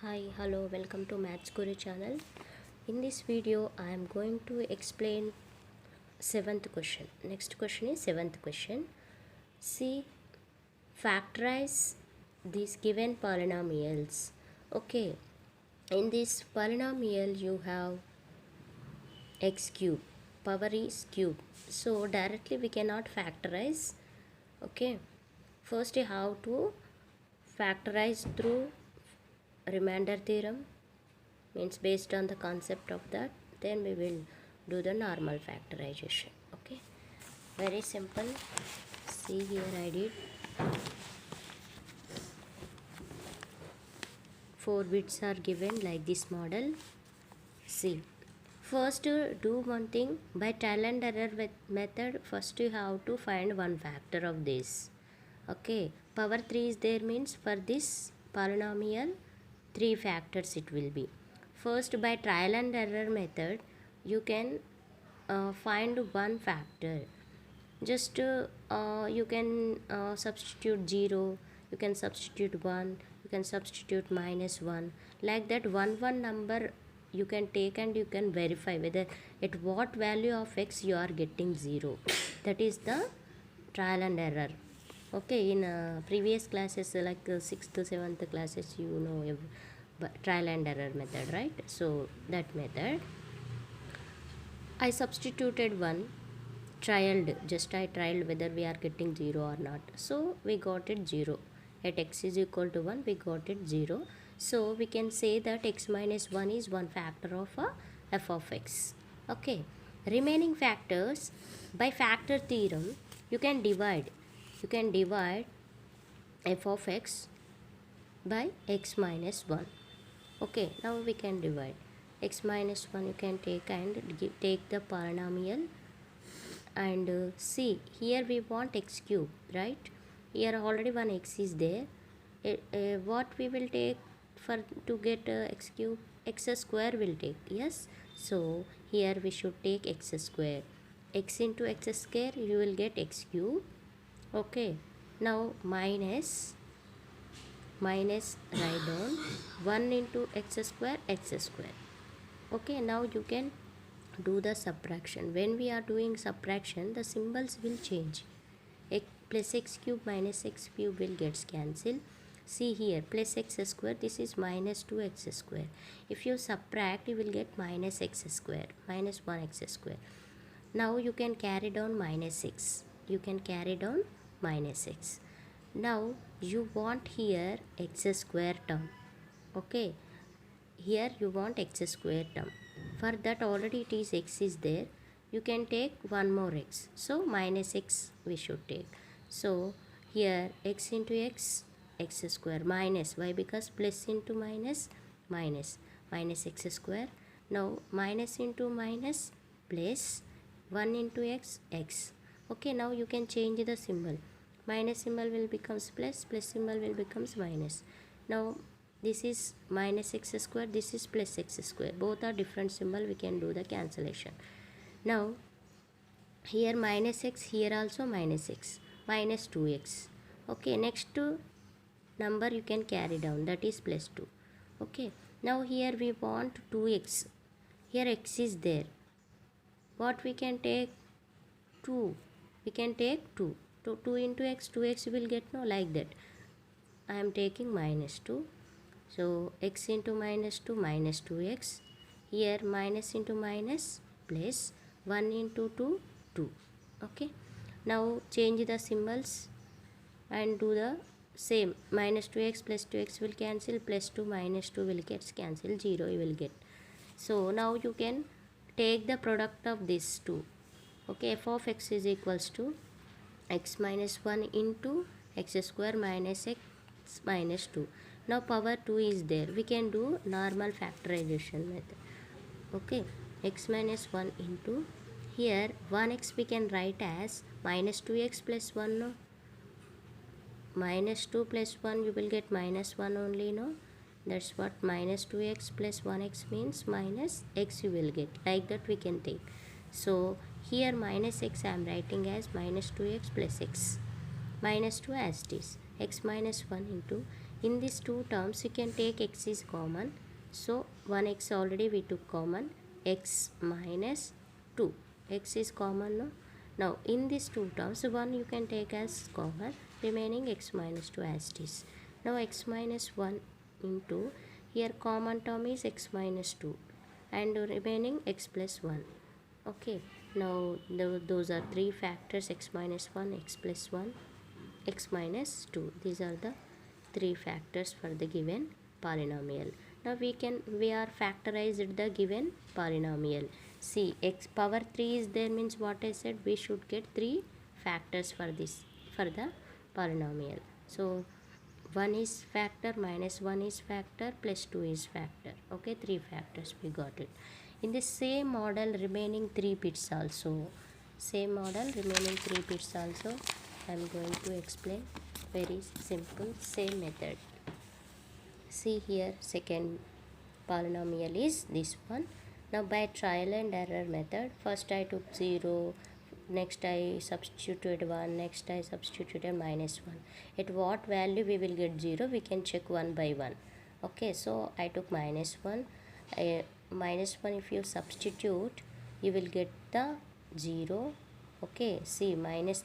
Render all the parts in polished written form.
Hi, hello, welcome to Maths Guru channel. In this video, I am going to explain seventh question. Next question is seventh question. See, factorize these given polynomials. Okay, in this polynomial you have x cube, power is cube. So directly we cannot factorize. Okay, first you have to factorize through remainder theorem, means based on the concept of that, then we will do the normal factorization. Okay, very simple. See, here I did 4 bits are given like this model. See, first do one thing, by trial and error method. First you have to find one factor of this. Okay, power 3 is there, means for this polynomial 3 factors it will be. First, by trial and error method, you can find one factor. Just you can substitute 0, you can substitute 1, you can substitute -1. Like that, one number you can take and you can verify whether at what value of x you are getting 0. That is the trial and error. Okay, in previous classes like 6th, 7th classes, you know, trial and error method, right? So that method I substituted one, just I trialed whether we are getting 0 or not. So we got it 0. At x is equal to 1, we got it 0. So we can say that x minus 1 is one factor of a f of x. Okay, remaining factors, by factor theorem you can divide f of x by x minus 1. Okay, now we can divide x minus 1, you can take and take the polynomial, and see, here we want x cube, right? Here already one x is there. What we will take for to get x cube? X square will take, yes. So here we should take x square. X into x square, you will get x cube. Okay, now minus write down 1 into x square. Okay, now you can do the subtraction. When we are doing subtraction, the symbols will change. X plus x cube minus x cube will get cancelled. See here, plus x square, this is minus 2x square. If you subtract, you will get minus x square, minus 1x square. Now you can carry down minus 6. You can carry down minus 6. Now you want here x square term. Okay, here you want x square term. For that already it is x is there. You can take one more x. So minus x we should take. So here x into x, x square, minus, why? Because plus into minus, minus x square. Now minus into minus, plus 1 into x, x. Okay, now you can change the symbol. Minus symbol will becomes plus, plus symbol will becomes minus. Now this is minus x square, this is plus x square. Both are different symbol, we can do the cancellation. Now here minus x, here also minus x, minus 2x. Okay, next to number you can carry down, that is plus 2. Okay, now here we want 2x. Here x is there. What we can take? 2. We can take 2. 2 into x, 2x will get, no, like that. I am taking minus 2. So x into minus 2, minus 2x. Here minus into minus, plus 1 into 2, 2. Okay, now change the symbols and do the same. Minus 2x plus 2x will cancel, plus 2 minus 2 will get cancelled, 0 you will get. So now you can take the product of these two. Okay, f of x is equals to x minus 1 into x square minus x minus 2. Now power 2 is there. We can do normal factorization method. Okay, x minus 1 into, here 1x we can write as minus 2x plus 1, no? Minus 2 plus 1 you will get minus 1 only, no? That's what minus 2x plus 1x means, minus x you will get. Like that we can take. So here minus x I am writing as minus 2x plus x. Minus 2 as it is. X minus 1 into, In these two terms you can take x is common, so 1x already we took common, x minus 2, x is common, no? Now in these two terms 1 you can take as common, remaining x minus 2 as it is. Now x minus 1 into, here common term is x minus 2 and remaining x plus 1. Okay, now those are three factors, x minus 1, x plus 1, x minus 2. These are the three factors for the given polynomial. Now we are factorized the given polynomial. See, x power 3 is there, means what I said, we should get three factors for this, for the polynomial. So 1 is factor, minus 1 is factor, plus 2 is factor. Okay, three factors we got it. In the same model remaining 3 bits also, same model remaining 3 bits also I am going to explain. Very simple, same method. See here, second polynomial is this one. Now by trial and error method, first I took 0, next I substituted 1, next I substituted minus 1. At what value we will get 0, we can check one by one. Okay, so I took minus 1. Minus 1 if you substitute, you will get the 0. Okay, see, minus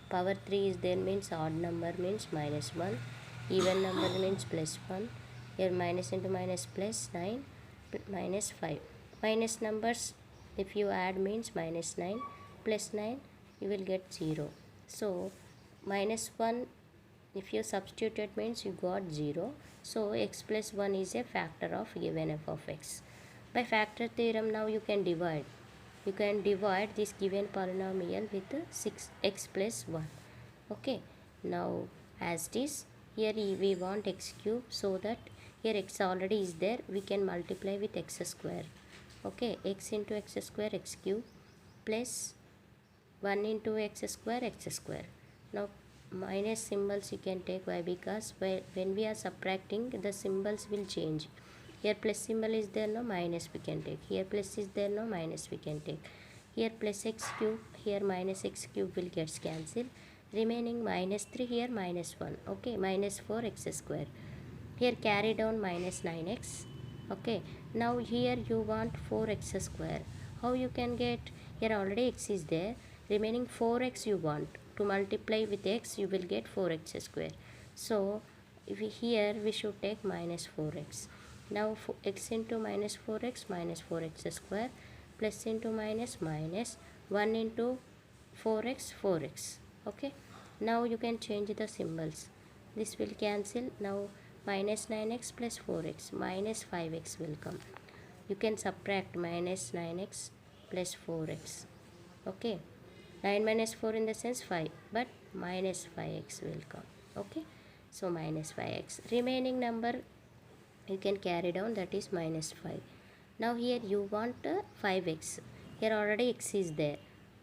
power 3 is there, means odd number means minus 1, even number means plus 1. Here minus into minus plus 9, minus 5. Minus numbers if you add means minus 9, plus 9 you will get 0. So minus 1 if you substitute it means you got 0. So x plus 1 is a factor of given f of x. By factor theorem now you can divide. You can divide this given polynomial with 6x plus 1. Okay, now as it is, here we want x cube, so that here x already is there, we can multiply with x square. Okay, x into x square, x cube, plus 1 into x square, x square. Now minus symbols you can take. Why? Because when we are subtracting, the symbols will change. Here plus symbol is there, no, minus we can take. Here plus is there, no, minus we can take. Here plus x cube, here minus x cube will get cancelled. Remaining minus 3, here minus 1. Okay, minus 4x square. Here carry down minus 9x. Okay, now here you want 4x square. How you can get? Here already x is there. Remaining 4x you want. To multiply with x, you will get 4x square. So here we should take minus 4x. Now x into minus 4x square, plus into minus 1 into 4x 4x. Okay, now you can change the symbols. This will cancel. Now minus 9x plus 4x, minus 5x will come. You can subtract minus 9x plus 4x. Okay, 9 minus 4 in the sense 5, but minus 5x will come. Okay, so minus 5x. Remaining number you can carry down, that is minus 5. Now here you want 5x. Here already x is there.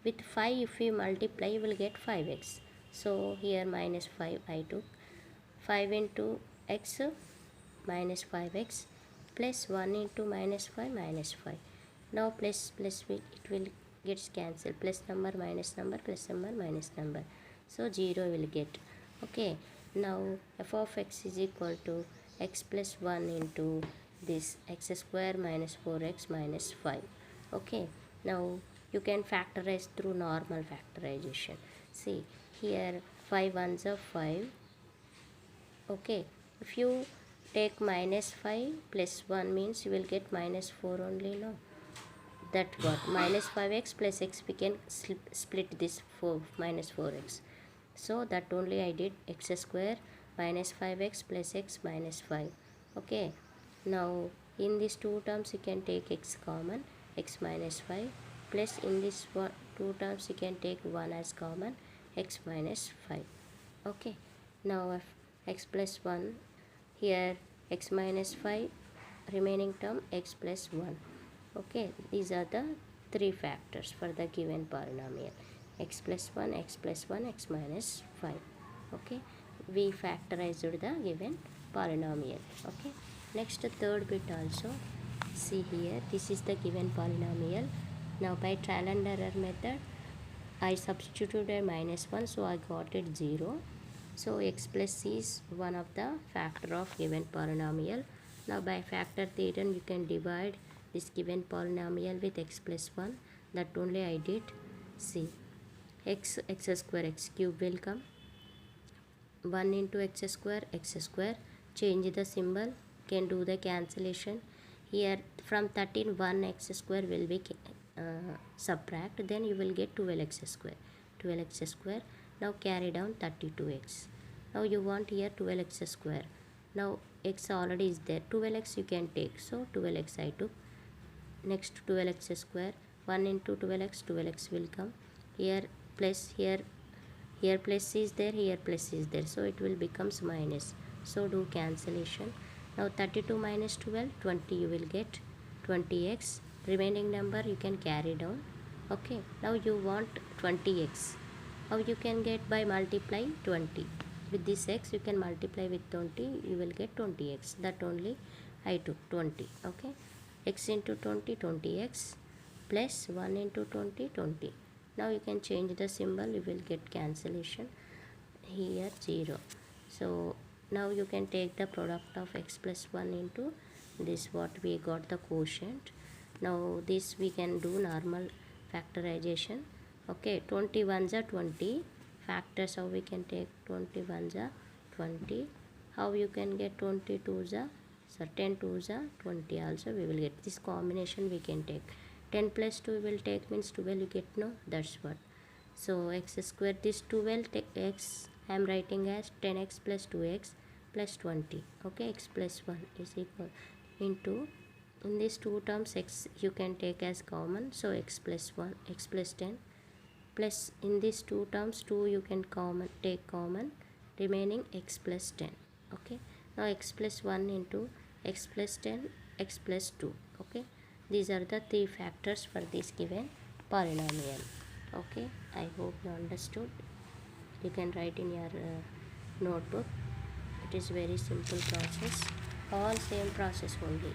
With 5 if you multiply, you will get 5x. So here minus 5 I took. 5 into x minus 5x, plus 1 into minus 5 minus 5. Now plus it will get cancelled. Plus number minus number, plus number minus number. So 0 will get. Okay, now f of x is equal to x plus 1 into this x square minus 4x minus 5. Okay, now you can factorize through normal factorization. See, here 5 ones are 5. Okay, if you take minus 5 plus 1 means you will get minus 4 only, no? That what? Minus 5x plus x, we can split this 4 minus 4x. So that only I did, x square minus 5x plus x minus 5. Okay, now in these two terms you can take x common, x minus 5, plus in this two terms you can take 1 as common, x minus 5. Okay, now if x plus 1, here x minus 5, remaining term x plus 1. Okay, these are the three factors for the given polynomial, x plus 1, x plus 1, x minus 5. Okay, we factorized the given polynomial. Okay, next third bit also. See here, this is the given polynomial. Now by trial and error method, I substituted a minus 1, so I got it 0. So x plus c is one of the factor of given polynomial. Now by factor theorem you can divide this given polynomial with x plus 1. That only I did. See, x square x cube will come, 1 into x square, change the symbol, can do the cancellation. Here from 13 1 x square will be subtract, then you will get 12x square. Now carry down 32x. Now you want here 12x square. Now x already is there, 12x you can take, so 12x I took. Next 12x square, 1 into 12x will come. Here plus, here plus is there, here plus is there, so it will becomes minus, so do cancellation. Now 32 minus 12, 20 you will get, 20x, remaining number you can carry down. Okay, now you want 20x. How you can get? By multiply 20 with this x, you can multiply with 20, you will get 20x. That only I took 20. Okay, x into 20, 20x, plus 1 into 20, 20. Now you can change the symbol, you will get cancellation. Here 0. So now you can take the product of x plus 1 into this, what we got the quotient. Now this we can do normal factorization. Okay, 20 ones are 20. Factors, how we can take 20 ones are 20. How you can get 20 twos are, so 10 twos are 20 also we will get. This combination we can take. 10 plus 2 will take means 12 you get, no, that's what. So x square, this 12 x I am writing as 10x plus 2x plus 20. Okay, x plus 1 is equal into, in these two terms x you can take as common, so x plus 1, x plus 10, plus in these two terms 2 you can take common, remaining x plus 10. Okay, now x plus 1 into x plus 10, x plus 2. Okay, these are the three factors for this given polynomial. Okay, I hope you understood. You can write in your notebook. It is very simple process, all same process only.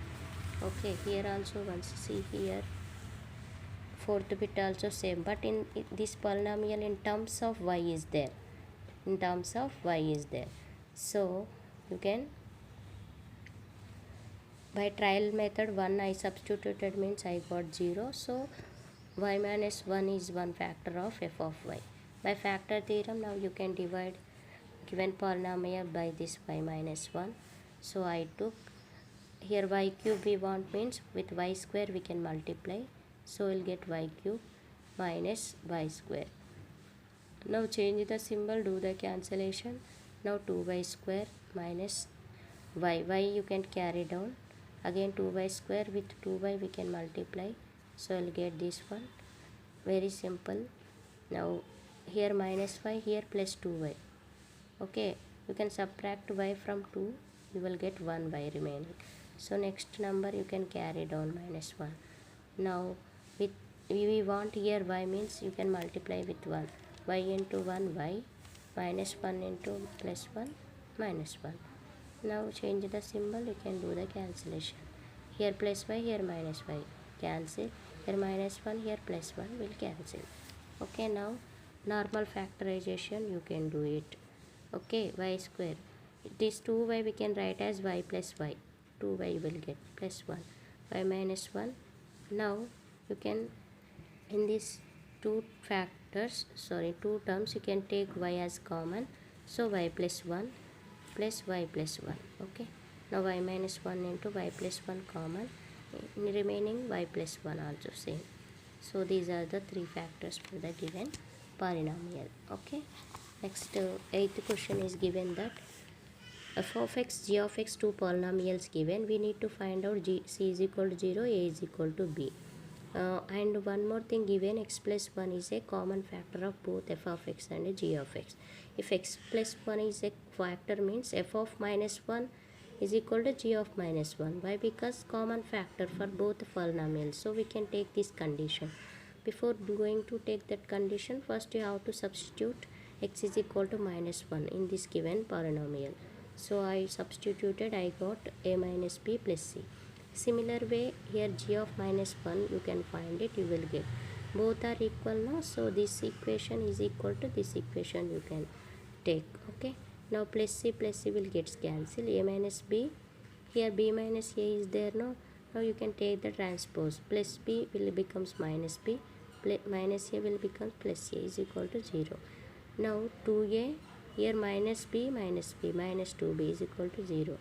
Okay, here also once see here, fourth bit also same, but in this polynomial in terms of y is there, so you can, by trial method 1 I substituted means I got 0, so y minus 1 is one factor of f of y. By factor theorem now you can divide given polynomial by this y minus 1, so I took here y cube we want means with y square we can multiply, so we'll get y cube minus y square. Now change the symbol, do the cancellation. Now 2y square minus y you can carry down, again 2y square with 2y we can multiply, so I'll get this one. Very simple. Now here minus y, here plus 2y. Okay, you can subtract y from 2, you will get 1y remaining, so next number you can carry down minus 1. Now with we want here y means you can multiply with 1, y into 1 y, minus 1 into plus 1 minus 1. Now change the symbol, you can do the cancellation. Here plus y, here minus y, cancel. Here minus 1, here plus 1 will cancel. Okay, now normal factorization you can do it. Okay, y square, this 2y we can write as y plus y, 2y you will get plus 1, y minus 1. Now you can, in these two terms you can take y as common, so y plus 1 plus y plus 1. Okay, now y minus 1 into y plus 1 common, remaining y plus 1 also same. So these are the three factors for the given polynomial. Okay, next eighth question is given that f of x, g of x, two polynomials given, we need to find out c is equal to 0, a is equal to b. And one more thing given, x plus 1 is a common factor of both f of x and g of x. If x plus 1 is a factor means f of minus 1 is equal to g of minus 1. Why? Because common factor for both polynomials, so we can take this condition. Before going to take that condition, first you have to substitute x is equal to minus 1 in this given polynomial. So I substituted, I got a minus b plus c. Similar way here g of minus 1 you can find it, you will get both are equal now, so this equation is equal to this equation you can take. Okay, Now plus C will get cancelled. A minus B, here B minus A is there, no? Now you can take the transpose. Plus B will becomes minus B, minus A will become plus A is equal to 0. Now 2A, here minus B, minus 2B is equal to 0.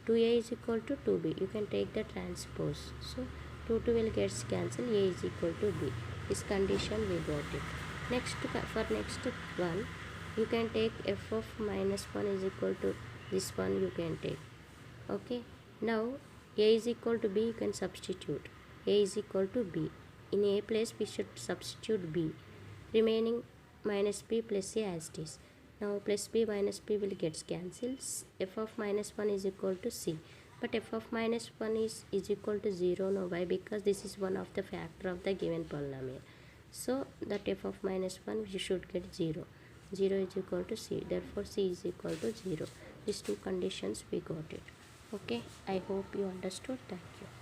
2A is equal to 2B. You can take the transpose. So 2 will get cancelled. A is equal to B. This condition we got it. Next, for next one, you can take f of minus 1 is equal to this one you can take. Okay. Now A is equal to B, you can substitute. A is equal to B. In A place we should substitute B. Remaining minus B plus A as it is. Now plus B minus B will get cancelled. F of minus 1 is equal to C. But f of minus 1 is equal to 0. No, why? Because this is one of the factor of the given polynomial. So that f of minus 1 we should get 0. 0 is equal to C. Therefore C is equal to 0. These two conditions we got it. Okay, I hope you understood. Thank you.